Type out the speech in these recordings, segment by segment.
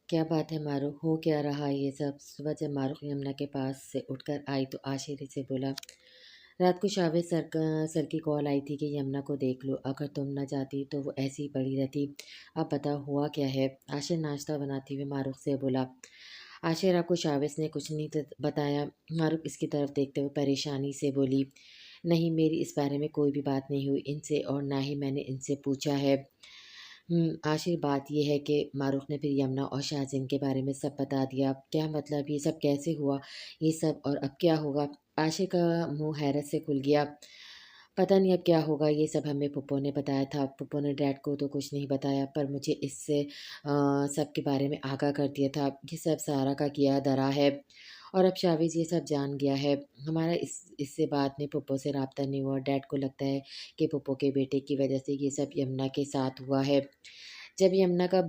क्या बात है मारूफ, हो क्या रहा है ये सब? सुबह जब मारूफ यमुना के पास से उठकर आई तो आशिर से बोला, रात को शावेद सर की कॉल आई थी कि यमुना को देख लो, अगर तुम न जाती तो वो ऐसी ही पड़ी रहती। अब बताओ हुआ क्या है? आशिर नाश्ता बनाते हुए मारूफ से बोला। आशिर, आपको शावेद ने कुछ नहीं बताया? मारूफ इसकी तरफ देखते हुए परेशानी से बोली, नहीं, मेरी इस बारे में कोई भी बात नहीं हुई इनसे और ना ही मैंने इनसे पूछा है। आखिर बात ये है कि मारूफ ने फिर यमुना और शाहज़िन के बारे में सब बता दिया। क्या मतलब, ये सब कैसे हुआ? ये सब और अब क्या होगा? आशिर का मुंह हैरत से खुल गया। पता नहीं अब क्या होगा, ये सब हमें पुप्पो ने बताया था। पुप्पो ने डैड को तो कुछ नहीं बताया, पर मुझे इससे सब के बारे में आगाह कर दिया था। ये सब सारा का किया धरा है और अब शाविज़ ये सब जान गया है। हमारा इससे बाद में पुप्पो से राब्ता नहीं हुआ। डैड को लगता है कि पुप्पो के बेटे की वजह से ये सब यमुना के साथ हुआ है। जब यमुना का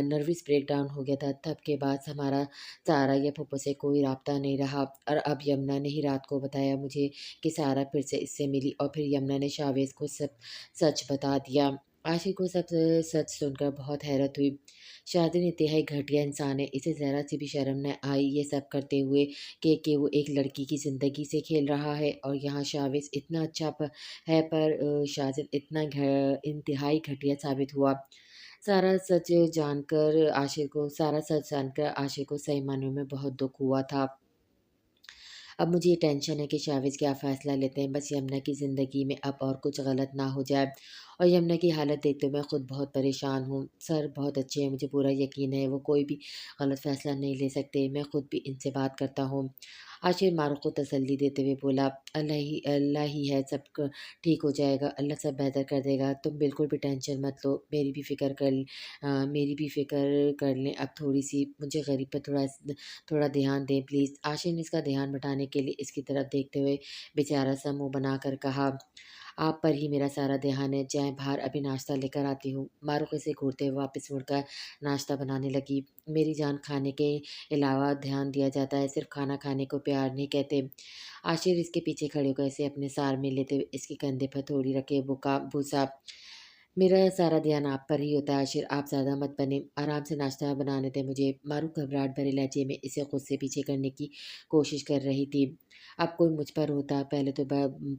नर्वस ब्रेकडाउन हो गया था, तब के बाद हमारा सारा या फूफो से कोई राब्ता नहीं रहा और अब यमुना ने ही रात को बताया मुझे कि सारा फिर से इससे मिली और फिर यमुना ने शावेज़ को सब सच बता दिया। आशिक़ को सब सच सुनकर बहुत हैरत हुई। शाज़िन इंतहाई घटिया इंसान है, इसे ज़रा सी भी शर्म न आई ये सब करते हुए कि वो एक लड़की की ज़िंदगी से खेल रहा है और यहाँ शावेज़ इतना अच्छा है, पर शाज़िन इतना इंतहाई घटिया साबित हुआ। सारा सच जानकर आशिक़ को सही मायनों में बहुत दुःख हुआ था। अब मुझे ये टेंशन है कि शाविज़ क्या फ़ैसला लेते हैं, बस यमुना की ज़िंदगी में अब और कुछ गलत ना हो जाए। और यमुना की हालत देखते हुए मैं खुद बहुत परेशान हूँ। सर बहुत अच्छे हैं, मुझे पूरा यकीन है वो कोई भी गलत फ़ैसला नहीं ले सकते। मैं खुद भी इनसे बात करता हूँ। आशिर मारूफ़ को तसल्ली देते हुए बोला, अल्लाह ही है, सब क ठीक हो जाएगा, अल्लाह सब बेहतर कर देगा। तुम बिल्कुल भी टेंशन मत लो, मेरी भी फ़िक्र कर लें अब थोड़ी-सी। मुझे गरीब पे थोड़ा ध्यान दें प्लीज़। आशिर ने इसका ध्यान बटाने के लिए इसकी तरफ देखते हुए बेचारा सा मुँह बनाकर कहा, आप पर ही मेरा सारा ध्यान है, जाएँ बाहर, अभी नाश्ता लेकर आती हूँ। मारूफ़ इसे घूरते हुए वापस मुड़कर नाश्ता बनाने लगी। मेरी जान, खाने के अलावा ध्यान दिया जाता है, सिर्फ़ खाना खाने को प्यार नहीं कहते। आशिर इसके पीछे खड़े होकर इसे अपने सार में लेते हुए इसके कंधे पर थोड़ी रखे भूसा, मेरा सारा ध्यान आप पर ही होता है आशिर, आप ज़्यादा मत बनें, आराम से नाश्ता बनाने दें मुझे। मारूफ़ घबराहट भरे लहजे में इसे खुद से पीछे करने की कोशिश कर रही थी। अब कोई मुझ पर होता, पहले तो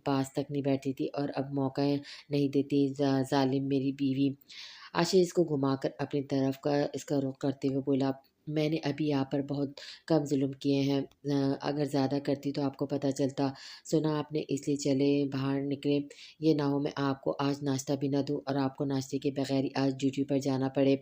पास तक नहीं बैठती थी और अब मौका नहीं देती ज़ालिम मेरी बीवी। आशिर इसको घुमाकर अपनी तरफ का इसका रुख करते हुए बोला, मैंने अभी यहाँ पर बहुत कम ज़ुल्म किए हैं, अगर ज़्यादा करती तो आपको पता चलता। सुना आपने इसलिए चले बाहर निकले, ये ना हो मैं आपको आज नाश्ता भी ना दूँ और आपको नाश्ते के बगैर ही आज ड्यूटी पर जाना पड़े।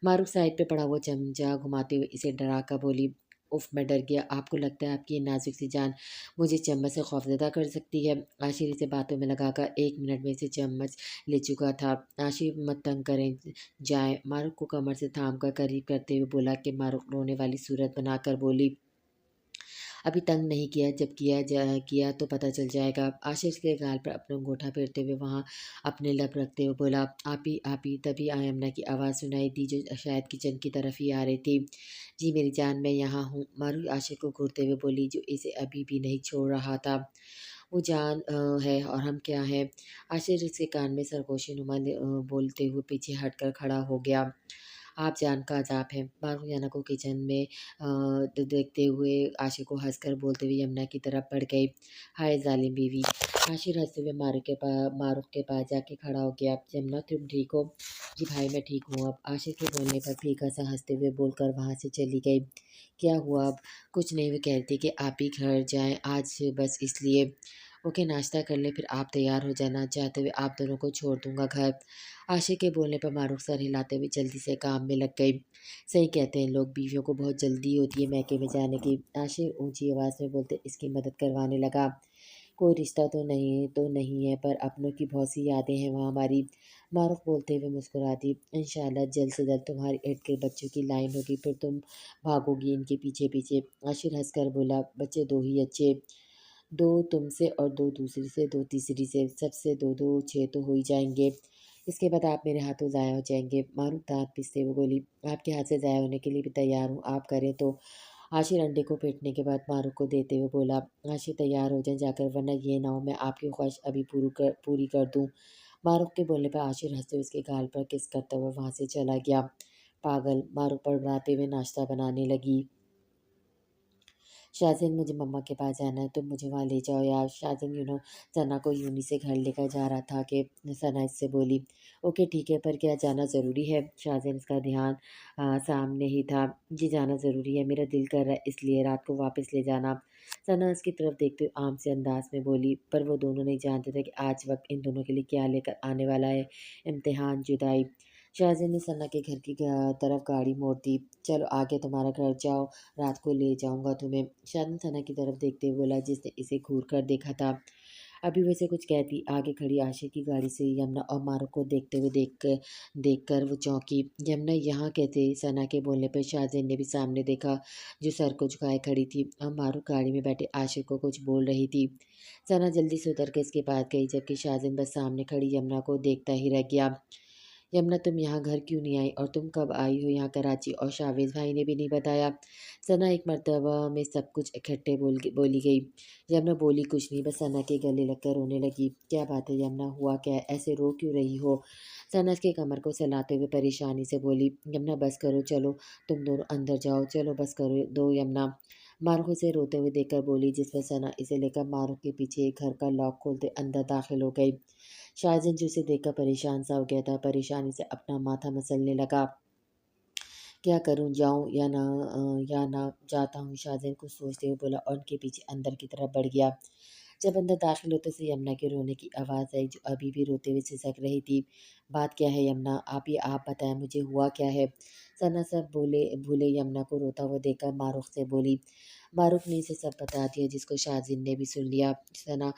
मारूफ़ साइड पे पड़ा हुआ चमचा घुमाते हुए इसे डरा कर बोली, उफ़ मैं डर गया, आपको लगता है आपकी ये नाज़ुक सी जान मुझे चम्मच से खौफ़ज़दा कर सकती है? आशिर इसे बातों में लगाकर 1 मिनट में इसे चम्मच ले चुका था। आशिर मत तंग करें, जाएँ। मारूफ़ को कमर से थाम कर करीब करते हुए बोला कि मारूफ़ रोने वाली सूरत बनाकर बोली, अभी तंग नहीं किया, जब किया तो पता चल जाएगा। आशीष के गाल पर अपना अंगूठा फेरते हुए वहाँ अपने लब रखते हुए बोला, आप ही। तभी आयमना की आवाज़ सुनाई दी जो शायद किचन की तरफ ही आ रही थी। जी मेरी जान, मैं यहाँ हूँ, मारू आशिक को घूरते हुए बोली जो इसे अभी भी नहीं छोड़ रहा था। वो जान है और हम क्या हैं? आशिर इसके कान में सरगोशी नुमा बोलते हुए पीछे हटकर खड़ा हो गया। आप जान का अज़ाब है। मारूयाना को किचन में देखते हुए आशिर को हँसकर बोलते हुए यमुना की तरफ बढ़ गई। हाय ज़ालिम बीवी! आशिर हँसते हुए मारूफ़ के पास जाके खड़ा हो गया। यमुना तुम ठीक हो? जी भाई मैं ठीक हूँ अब। आशिर के बोलने पर फीका सा हँसते हुए बोलकर वहाँ से चली गई। क्या हुआ अब? कुछ नहीं, वो कह रही थी कि आप ही घर जाएँ आज बस इसलिए। ओके नाश्ता कर लें फिर आप तैयार हो जाना, चाहते हुए आप दोनों को छोड़ दूँगा घर। आशिक़ के बोलने पर मारूफ़ सर हिलाते हुए जल्दी से काम में लग गई। सही कहते हैं लोग, बीवियों को बहुत जल्दी होती है मैके में जाने की। आशिक़ ऊँची आवाज़ में बोलते इसकी मदद करवाने लगा। कोई रिश्ता तो नहीं है, पर अपनों की बहुत सी यादें हैं वहाँ हमारी। मारूफ़ बोलते हुए मुस्कुरा दी। इंशाअल्लाह जल्द से जल्द तुम्हारी एड के बच्चों की लाइन होगी, फिर तुम भागोगी इनके पीछे-पीछे। आशिक़ हँसकर बोला, बच्चे 2 ही अच्छे, 2 तुमसे और 2 दूसरी से, 2 तीसरी से, सबसे 2-2 6 तो हो ही जाएँगे। इसके बाद आप मेरे हाथों ज़ाया हो जाएँगे। मारूफ़ दाँत पीसते हुए बोली, आपके हाथ से ज़ाया होने के लिए भी तैयार हूँ, आप करें तो। आशिर अंडे को फेंटने के बाद मारूफ़ को देते हुए बोला, आशिर तैयार हो जाएँ जाकर, वरना ये ना हो मैं आपकी ख्वाहिश अभी पूरी कर दूँ। मारूफ़ के बोलने पर आशिर हँसते हुए उसके गाल पर किस करता हुआ वहाँ से चला गया। पागल, मारूफ बड़बड़ाते हुए नाश्ता बनाने लगी। शाज़िन मुझे मम्मा के पास जाना है, तुम मुझे वहाँ ले जाओ यार। शाज़िन सना को यूनी से घर लेकर जा रहा था कि सना इससे बोली, ओके ठीक है, पर क्या जाना ज़रूरी है? शाज़िन इसका ध्यान सामने ही था। जी जाना ज़रूरी है, मेरा दिल कर रहा है इसलिए रात को वापस ले जाना। सना उसकी तरफ देखते हुए आम से अंदाज में बोली, पर वो दोनों नहीं जानते थे कि आज वक्त इन दोनों के लिए क्या लेकर आने वाला है। इम्तिहान, जुदाई। शाज़िन ने सना के घर की तरफ गाड़ी मोड़ दी। चलो आगे तुम्हारा घर जाओ, रात को ले जाऊँगा तुम्हें। शान सना की तरफ देखते हुए बोला जिसने इसे घूर कर देखा था। अभी वैसे कुछ कहती आगे खड़ी आशिक की गाड़ी से यमुना और मारूफ को देखते हुए देखकर वो चौंकी। यमुना यहाँ कहते सना के बोलने पर शाहजैन ने भी सामने देखा जो सर को झुकाए खड़ी थी और मारूफ गाड़ी में बैठे आशिक को कुछ बोल रही थी। सना जल्दी से उतर के इसके पास गई जबकि शाहजैन बस सामने खड़ी यमुना को देखता ही रह गया। यमुना तुम यहाँ घर क्यों नहीं आई और तुम कब आई हो यहाँ कराची और शावेज भाई ने भी नहीं बताया। सना एक मर्तबा में सब कुछ इकट्ठे बोली गई। यमुना बोली कुछ नहीं बस सना के गले लगकर रोने लगी। क्या बात है यमुना हुआ क्या है ऐसे रो क्यों रही हो? सना उसके कमर को सहलाते हुए परेशानी से बोली यमुना बस करो चलो तुम दोनों अंदर जाओ चलो बस करो दो यमुना। मारूफ उसे रोते हुए देखकर बोली जिसमें सना इसे लेकर मारूफ के पीछे घर का लॉक खोलते अंदर दाखिल हो गई। शाहजहां जो उसे देखकर परेशान सा हो गया था परेशानी से अपना माथा मसलने लगा। क्या करूं जाऊं या ना जाता हूँ शाहजहां कुछ सोचते हुए बोला और उनके पीछे अंदर की तरफ बढ़ गया। जब अंदर दाखिल होते से यमुना के रोने की आवाज़ आई जो अभी भी रोते हुए सिसक रही थी। बात क्या है यमुना आप बताएं मुझे हुआ क्या है? सना सब भूले यमुना को रोता हुआ देखकर मारूफ से बोली। मारूफ ने इसे सब बता दिया जिसको शाहजिन ने भी सुन लिया। सना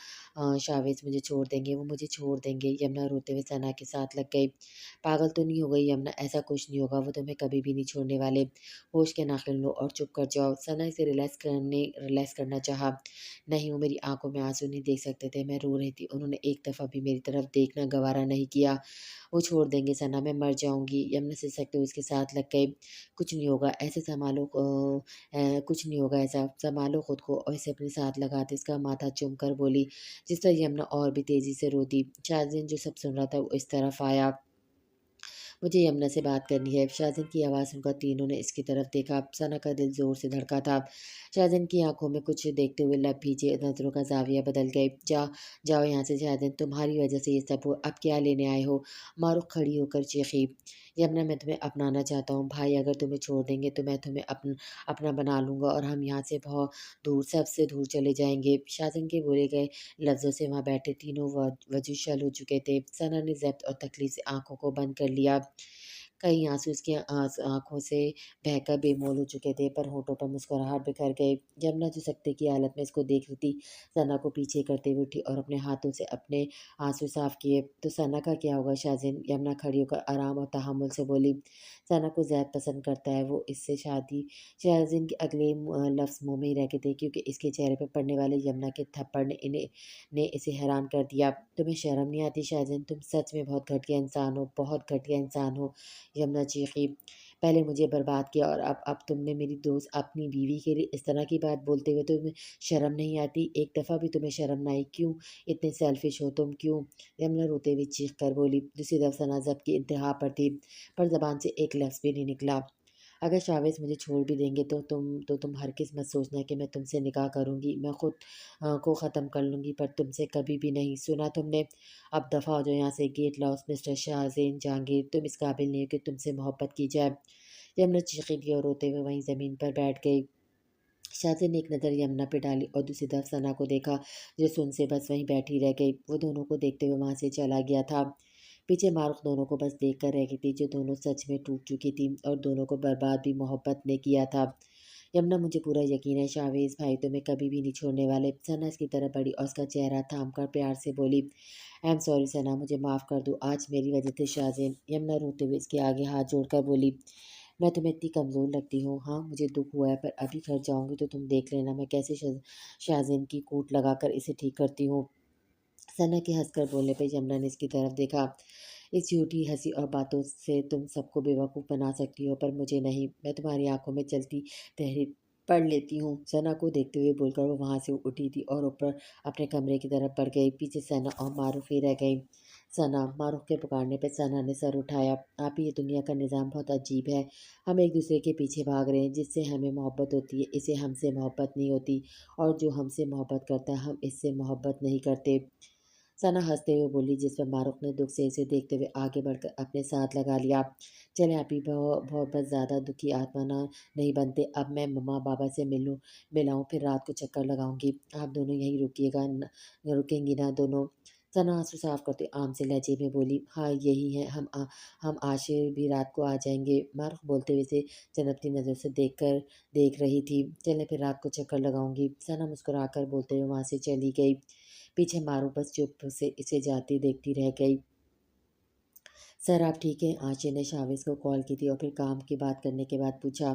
शावेज मुझे छोड़ देंगे वो मुझे छोड़ देंगे। यमुना रोते हुए सना के साथ लग गई। पागल तो नहीं हो गई यमुना ऐसा कुछ नहीं होगा वो तुम्हें कभी भी नहीं छोड़ने वाले। होश के नाखिल लो और चुप कर जाओ। सना इसे रिलैक्स करना चाहा। नहीं वो मेरी आंखों में आंसू नहीं देख सकते थे मैं रो रही थी उन्होंने एक दफ़ा भी मेरी तरफ देखना गवारा नहीं किया। वो छोड़ देंगे सना मैं मर जाऊंगी। यमुना सिसकते हुए उसके साथ लग गई। कुछ नहीं होगा ऐसे संभालो कुछ नहीं होगा ऐसा संभालो खुद को और इसे अपने साथ लगाते इसका माथा चूम कर बोली जिस पर यमुना और भी तेजी से रोती। शाहजहां जो सब सुन रहा था वो इस तरफ आया। मुझे यमुना से बात करनी है। शाहजहां की आवाज़ सुनकर तीनों ने इसकी तरफ देखा। सना का दिल ज़ोर से धड़का था। शाहजहां की आंखों में कुछ देखते हुए लब भीजे नज़रों का ज़ाविया बदल गए। जाओ यहाँ से शाहजहां तुम्हारी वजह से ये सब हो अब क्या लेने आए हो? मारूफ खड़ी होकर चीखी। यमुना मैं तुम्हें अपनाना चाहता हूँ भाई अगर तुम्हें छोड़ देंगे तो मैं तुम्हें अपना बना लूँगा और हम यहाँ से बहुत दूर सबसे दूर चले जाएंगे। शाहजहां के बोले गए लफ्ज़ों से वहाँ बैठे तीनों वजूद शल हो चुके थे। सना ने ज़ब्त और तकलीफ से आंखों को बंद कर लिया। कई आंसू उसकी आंखों से बहकर बेमोल हो चुके थे पर होठों पर मुस्कुराहट बिखर गए। यमुना जो सकते की हालत में इसको देख रही थी सना को पीछे करते हुए उठी और अपने हाथों से अपने आंसू साफ किए। तो सना का क्या होगा शाहजहां? यमुना खड़ी होकर आराम और तहम्मुल से बोली। सना को ज़ैद पसंद करता है वो इससे शादी। शाहजहां के अगले लफ्ज़ मुंह में ही रह गए थे क्योंकि इसके चेहरे पर पड़ने वाले यमुना के थप्पड़ ने इसे हैरान कर दिया। तुम्हें शर्म नहीं आती शाहजहां? तुम सच में बहुत घटिया इंसान हो बहुत घटिया इंसान हो। यमुना चीखी। पहले मुझे बर्बाद किया और अब तुमने मेरी दोस्त अपनी बीवी के लिए इस तरह की बात बोलते हुए तुम्हें शर्म नहीं आती? एक दफ़ा भी तुम्हें शर्म ना आई? क्यों इतने सेल्फिश हो तुम क्यों? यमुना रोते हुए चीख कर बोली। दूसरी तरफ सना ज़ब्त की इंतहा पर थी पर ज़बान से एक लफ्ज़ भी नहीं निकला। अगर शावेज़ मुझे छोड़ भी देंगे तो तुम हरगिज़ मत सोचना कि मैं तुमसे निकाह करूँगी। मैं खुद को ख़त्म कर लूँगी पर तुमसे कभी भी नहीं। सुना तुमने? अब दफ़ा हो जाओ यहाँ से। गेट लॉस्ट मिस्टर शाहज़ेन जहांगीर तुम इस काबिल नहीं हो कि तुमसे मोहब्बत की जाए। यमुना चीखेंगी और रोते हुए वहीं ज़मीन पर बैठ गई। शाहज़ेन ने एक नज़र यमुना पे डाली और दूसरी तरफ सना को देखा जो सुन से बस वहीं बैठी रह गई। वो दोनों को देखते हुए वहाँ से चला गया था। पीछे मारूफ दोनों को बस देख कर रह गई थी जो दोनों सच में टूट चुकी थी और दोनों को बर्बाद भी मोहब्बत ने किया था। यमुना मुझे पूरा यकीन है शावेज़ भाई तुम्हें कभी भी नहीं छोड़ने वाले। सना इसकी तरफ बढ़ी और उसका चेहरा थाम कर प्यार से बोली आई एम सॉरी सना मुझे माफ़ कर दो आज मेरी वजह से शाहज़ेन। यमुना रोते हुए इसके आगे हाथ जोड़कर बोली मैं तुम्हें इतनी कमज़ोर लगती हूँ? हाँ मुझे दुख हुआ है पर अभी घर जाऊँगी तो तुम देख लेना मैं कैसे शाहज़ेन की कूट लगाकर इसे ठीक करती हूँ। सना के हंसकर बोलने पर यमुना ने इसकी तरफ देखा। इस झूठी हंसी और बातों से तुम सबको बेवकूफ़ बना सकती हो पर मुझे नहीं। मैं तुम्हारी आंखों में चलती तहरीर पढ़ लेती हूँ। सना को देखते हुए बोलकर वो वहाँ से उठी थी और ऊपर अपने कमरे की तरफ बढ़ गई। पीछे सना और मारूफ ही रह गई। सना, मारूफ के पुकारने पे सना ने सर उठाया। आप ही, ये दुनिया का निज़ाम बहुत अजीब है। हम एक दूसरे के पीछे भाग रहे हैं। जिससे हमें मोहब्बत होती है, इसे हमसे मोहब्बत नहीं होती। और जो हमसे मोहब्बत करता है, हम इससे मोहब्बत नहीं करते। सना हंसते हुए बोली, जिस पर मारूफ ने दुख से इसे देखते हुए आगे बढ़कर अपने साथ लगा लिया। चले, आप ही बहुत बस ज़्यादा दुखी आत्मा ना नहीं बनते। अब मैं मम्मा पापा से मिलाऊं, फिर रात को चक्कर लगाऊंगी। आप दोनों यहीं रुकेंगी ना दोनों? सना आंसू साफ करते आम से लहजे में बोली, हाँ यही है, हम आशिर भी रात को आ जाएंगे। मारूफ बोलते हुए से चनकती नज़र से देख रही थी। चले, फिर रात को चक्कर लगाऊंगी। सना मुस्कुराकर बोलते हुए वहां से चली गई। पीछे मारू बस चुप से इसे जाती देखती रह गई। सर आप ठीक हैं? आशी ने शाविस को कॉल की थी और फिर काम की बात करने के बाद पूछा।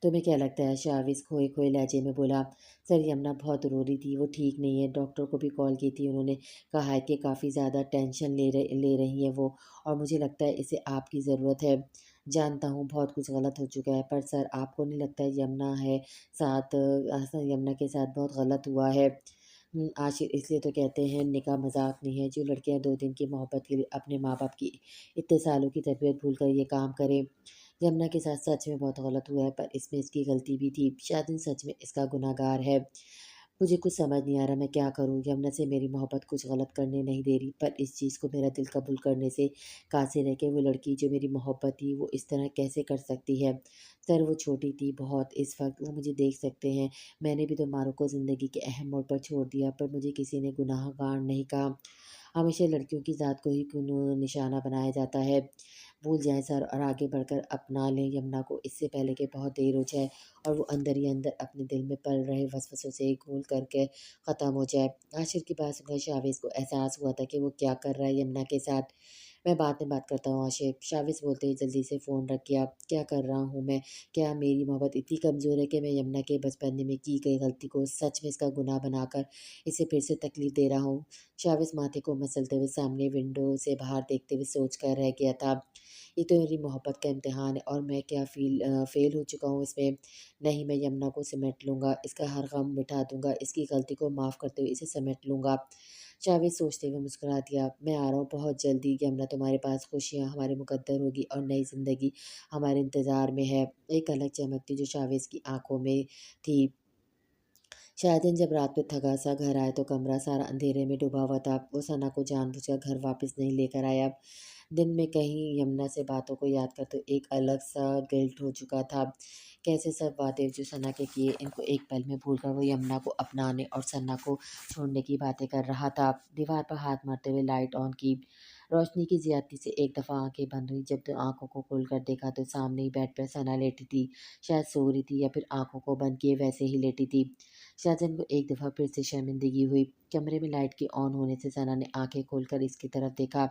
तुम्हें क्या लगता है? शाविस खोए खोए लहजे में बोला। सर यमुना बहुत रो रही थी, वो ठीक नहीं है। डॉक्टर को भी कॉल की थी, उन्होंने कहा है कि काफ़ी ज़्यादा टेंशन ले रही है वो, और मुझे लगता है इसे आपकी ज़रूरत है। जानता हूँ बहुत कुछ गलत हो चुका है, पर सर आपको नहीं लगता है यमुना है यमुना के साथ बहुत गलत हुआ है? आशिर, इसलिए तो कहते हैं निकाह मजाक नहीं है। जो लड़कियां 2 दिन की मोहब्बत के लिए अपने माँ बाप की इतने सालों की तरबियत भूल कर ये काम करे। यमुना के साथ सच में बहुत गलत हुआ है, पर इसमें इसकी गलती भी थी। शायद सच में इसका गुनाहगार है। मुझे कुछ समझ नहीं आ रहा मैं क्या करूँ। यमुना से मेरी मोहब्बत कुछ गलत करने नहीं दे रही, पर इस चीज़ को मेरा दिल कबूल करने से कासिर है कि वो लड़की जो मेरी मोहब्बत थी वो इस तरह कैसे कर सकती है। सर वो छोटी थी बहुत, इस वक्त वो मुझे देख सकते हैं। मैंने भी तो मारू को ज़िंदगी के अहम मोड़ पर छोड़ दिया, पर मुझे किसी ने गुनाहगार नहीं कहा। हमेशा लड़कियों की ज़ात को ही क्यों निशाना बनाया जाता है? भूल जाएं सर और आगे बढ़कर अपना लें यमुना को, इससे पहले कि बहुत देर हो जाए और वो अंदर ही अंदर अपने दिल में पल रहे वसवसों से घोल करके ख़त्म हो जाए। आशिर की बात सुनकर शाविस को एहसास हुआ था कि वो क्या कर रहा है यमुना के साथ। मैं बाद में बात करता हूँ आशिर, शाविस बोलते ही जल्दी से फ़ोन रख गया। क्या कर रहा हूँ मैं? क्या मेरी मोहब्बत इतनी कमज़ोर है कि मैं यमुना के बचपन में की गई गलती को सच में इसका गुनाह बनाकर इसे फिर से तकलीफ़ दे रहा हूँ? शाविस माथे को मसलते हुए सामने विंडो से बाहर देखते हुए सोच कर रह गया था। ये तो मेरी मोहब्बत का इम्तिहान है और मैं क्या फ़ेल हो चुका हूँ इसमें। नहीं, मैं यमुना को समेट लूँगा, इसका हर गम मिटा दूँगा, इसकी गलती को माफ़ करते हुए इसे समेट लूँगा। जावेद सोचते हुए मुस्कुरा दिया, मैं आ रहा हूँ बहुत जल्दी। यमुना तुम्हारे पास खुशियाँ हमारे मुकद्दर होगी और नई ज़िंदगी हमारे इंतज़ार में है। एक अलग चमक थी जो शावेज़ की आँखों में थी। शायदीन जब रात में थका सा घर आया तो कमरा सारा अंधेरे में डूबा हुआ था। वो सना को जानबूझकर घर वापस नहीं लेकर आया। दिन में कहीं यमुना से बातों को याद करते एक अलग सा गिल्ट हो चुका था। कैसे सब बातें जो सना के किए इनको एक पल में भूलकर वो यमुना को अपनाने और सना को छोड़ने की बातें कर रहा था। दीवार पर हाथ मारते हुए लाइट ऑन की। रोशनी की ज्यादती से एक दफ़ा आंखें बंद हुई। जब तो आंखों को खोलकर देखा तो सामने ही बेड पर सना लेटी थी। शायद सो रही थी या फिर आंखों को बंद किए वैसे ही लेटी थी। शाहजहान को एक दफ़ा फिर से शर्मिंदगी हुई। कमरे में लाइट के ऑन होने से सना ने आंखें खोलकर इसकी तरफ देखा।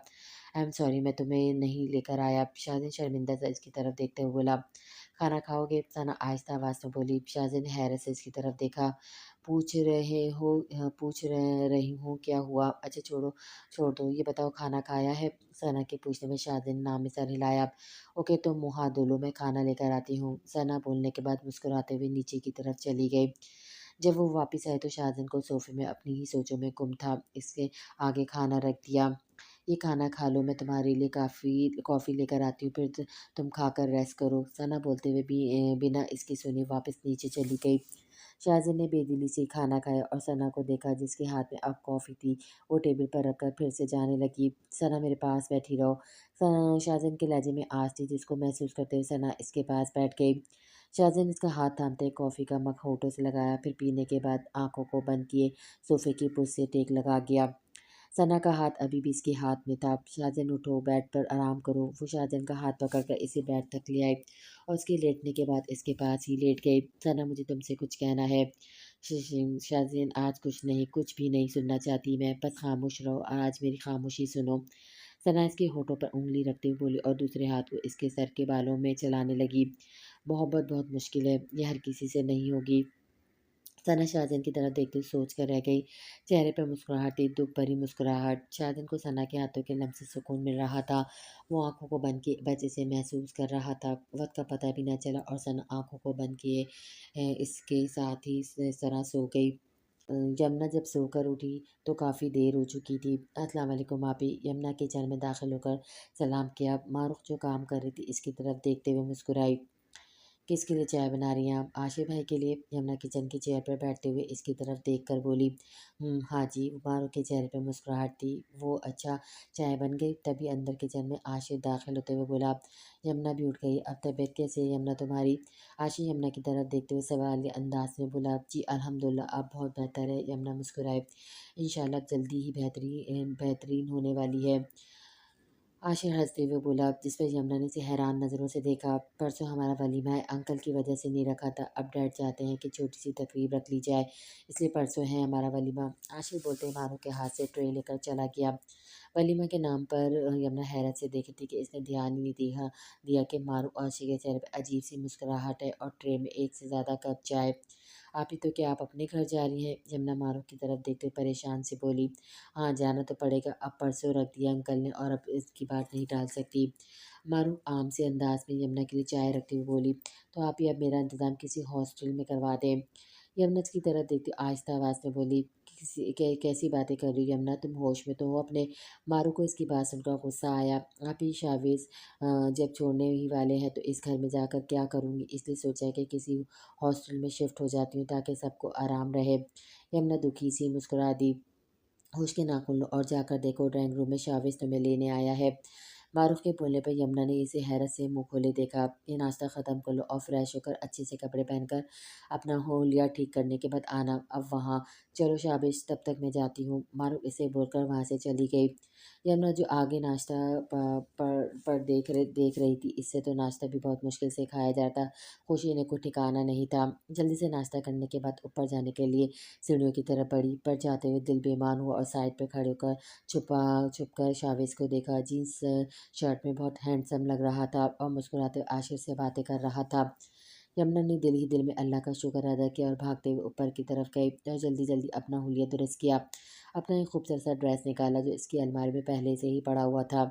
आई एम सॉरी, मैं तुम्हें नहीं लेकर आया। शाहजहान शर्मिंदा सा इसकी तरफ देखते हुए बोला। खाना खाओगे? सना आहिस्ता आवाज़ में बोली। शाहजहान ने हैरत से इसकी तरफ देखा। पूछ रही हूँ क्या हुआ? अच्छा छोड़ो, छोड़ दो, ये बताओ खाना खाया है? सना के पूछने में शाहजहान ने नाम में सर हिलाया। ओके, तुम मुँह हाथ धो लो, मैं खाना लेकर आती हूँ। सना बोलने के बाद मुस्कुराते हुए नीचे की तरफ चली गई। जब वो वापस आए तो शाहजहान को सोफे में अपनी ही सोचों में गुम था। इसके आगे खाना रख दिया। ये खाना खा लो, मैं तुम्हारे लिए कॉफ़ी लेकर आती हूँ, फिर तुम खाकर रेस्ट करो। सना बोलते हुए भी बिना इसकी सुने वापस नीचे चली गई। शाहजहान ने बेदिली से खाना खाया और सना को देखा जिसके हाथ में अब कॉफ़ी थी। वो टेबल पर रखकर फिर से जाने लगी। सना मेरे पास बैठी रहो। शाहजहान के लहजे में आस थी जिसको महसूस करते हुए सना इसके पास बैठ गई। शाहजहान इसका हाथ थामते कॉफ़ी का मग होठों से लगाया, फिर पीने के बाद आंखों को बंद किए सोफे की पुश से टेक लगा गया। सना का हाथ अभी भी इसके हाथ में था। शाहजहान उठो, बेड पर आराम करो। वो शाहजहान का हाथ पकड़कर इसे बेड तक ले आई और उसके लेटने के बाद इसके पास ही लेट गई। सना मुझे तुमसे कुछ कहना है। शाहजहान आज कुछ नहीं, कुछ भी नहीं सुनना चाहती मैं, बस खामोश रहो और आज मेरी खामोशी सुनो। सना इसके होठों पर उंगली रखते हुए बोली और दूसरे हाथ को इसके सर के बालों में चलाने लगी। मोहब्बत बहुत मुश्किल है, ये हर किसी से नहीं होगी। सना शाहजहान की तरफ देखते हुए सोच कर रह गई। चेहरे पर मुस्कुराहट थी, दुख भरी मुस्कुराहट। शाहजहान को सना के हाथों के लम्स से सुकून मिल रहा था। वो आंखों को बंद किए बस इसे महसूस कर रहा था। वक्त का पता भी न चला और सना आंखों को बंद किए इसके साथ ही इस तरह सो गई। यमुना जब सोकर उठी तो काफ़ी देर हो चुकी थी। अस्सलाम वालेकुम आपी। यमुना किचन में दाखिल होकर सलाम किया। मारूफ़ जो काम कर रही थी इसकी तरफ देखते हुए मुस्कुराई। किसके लिए चाय बना रही हैं आप? आशिफ़ भाई के लिए। यमुना किचन की चेयर पर बैठते हुए इसकी तरफ देखकर बोली। हाँ जी। मारूफ़ के चेहरे पे मुस्कुराहट थी। वो अच्छा, चाय बन गई? तभी अंदर किचन में आशिफ़ दाखिल होते हुए बोला। यमुना भी उठ गई। अब तबीयत कैसी है यमुना तुम्हारी? आशिफ़ यमुना की तरफ देखते हुए सवालिया अंदाज़ में बोला। जी अल्हम्दुलिल्लाह अब बहुत बेहतर है। यमुना मुस्कुराए। इंशाअल्लाह जल्दी ही बेहतरीन होने वाली है। आशिर हँसते हुए बोला, जिस पर यमुना ने उसे हैरान नज़रों से देखा। परसों हमारा वलीमा है, अंकल की वजह से नहीं रखा था। अब डैड चाहते हैं कि छोटी सी तकरीब रख ली जाए, इसलिए परसों है हमारा वलीमा। आशिर बोलते ही मारू के हाथ से ट्रे लेकर चला गया। वलीमा के नाम पर यमुना हैरत से देखी थी कि इसने ध्यान ही नहीं दिया कि मारू आशिर के चेहरे पर अजीब सी मुस्कुराहट है और ट्रे में एक से ज़्यादा कप चाय। आप ही तो, क्या आप अपने घर जा रही हैं? यमुना मारू की तरफ देखते हुए परेशान से बोली। हाँ, जाना तो पड़ेगा, अब परसों रख दिया अंकल ने और अब इसकी बात नहीं टाल सकती। मारू आम से अंदाज में यमुना के लिए चाय रखते हुए बोली, तो आप ही अब मेरा इंतज़ाम किसी हॉस्टल में करवा दें। यमुना की तरफ देखती आहिस्ता आवाज़ में बोली, कैसी बातें कर रही हो यमुना, तुम होश में तो हो अपने? मारू को इसकी बात सुनकर गुस्सा आया। आप ही शाविज़ जब छोड़ने ही वाले हैं तो इस घर में जाकर क्या करूँगी, इसलिए सोचा कि किसी हॉस्टल में शिफ्ट हो जाती हूँ ताकि सबको आराम रहे। यमुना दुखी सी मुस्कुरा दी। होश के नाखून लो और जाकर देखो ड्राइंग रूम में शाविज़ तुम्हें लेने आया है। मारूफ़ के बोलने पर यमुना ने इसे हैरत से मुँह खोले देखा। ये नाश्ता ख़त्म कर लो और फ्रेश होकर अच्छे से कपड़े पहनकर अपना होलिया ठीक करने के बाद आना अब वहाँ। चलो शाबाश, तब तक मैं जाती हूँ। मारूफ़ इसे बोलकर वहाँ से चली गई। यमुना जो आगे नाश्ता पर देख रही थी, इससे तो नाश्ता भी बहुत मुश्किल से खाया जाता। खुशी ने कोई ठिकाना नहीं था। जल्दी से नाश्ता करने के बाद ऊपर जाने के लिए सीढ़ियों की तरफ बढ़ी, पर जाते हुए दिल बेईमान हुआ और साइड पर खड़े होकर छुपकर शाविज़ को देखा। जीन्स शर्ट में बहुत हैंडसम लग रहा था और मुस्कुराते हुए आशिर से बातें कर रहा था। यमुना ने दिल ही दिल में अल्लाह का शुक्र अदा किया और भागते हुए ऊपर की तरफ गई और जल्दी जल्दी अपना हुलिया दुरुस्त किया। अपना एक खूबसूरत सा ड्रेस निकाला जो इसकी अलमारी में पहले से ही पड़ा हुआ था।